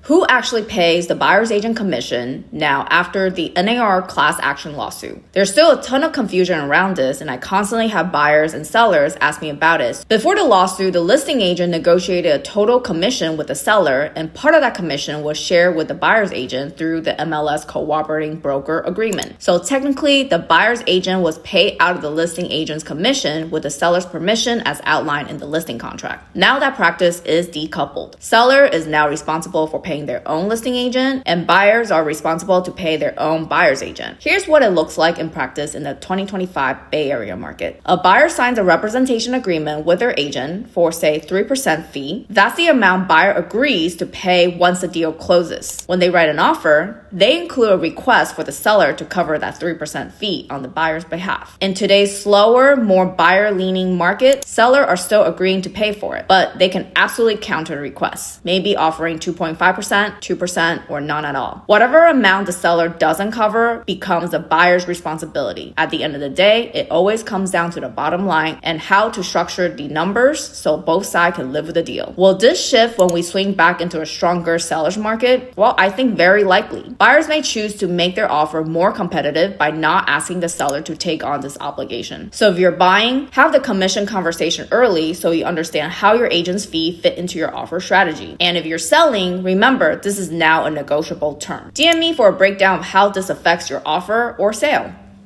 Who actually pays the buyer's agent commission now after the NAR class action lawsuit? There's still a ton of confusion around this, and I constantly have buyers and sellers ask me about it. Before the lawsuit, the listing agent negotiated a total commission with the seller, and part of that commission was shared with the buyer's agent through the MLS cooperating broker agreement. So technically, the buyer's agent was paid out of the listing agent's commission with the seller's permission as outlined in the listing contract. Now that practice is decoupled. Seller is now responsible for paying their own listing agent, and buyers are responsible to pay their own buyer's agent. Here's what it looks like in practice in the 2025 Bay Area market. A buyer signs a representation agreement with their agent for, say, 3% fee. That's the amount buyer agrees to pay once the deal closes. When they write an offer, they include a request for the seller to cover that 3% fee on the buyer's behalf. In today's slower, more buyer-leaning market, sellers are still agreeing to pay for it, but they can absolutely counter the request, maybe offering 2.5%, 2%, or none at all. Whatever amount the seller doesn't cover becomes the buyer's responsibility. At the end of the day, it always comes down to the bottom line and how to structure the numbers so both sides can live with the deal. Will this shift when we swing back into a stronger seller's market? Well, I think very likely. Buyers may choose to make their offer more competitive by not asking the seller to take on this obligation. So if you're buying, have the commission conversation early so you understand how your agent's fee fit into your offer strategy. And if you're selling, remember this is now a negotiable term. DM me for a breakdown of how this affects your offer or sale.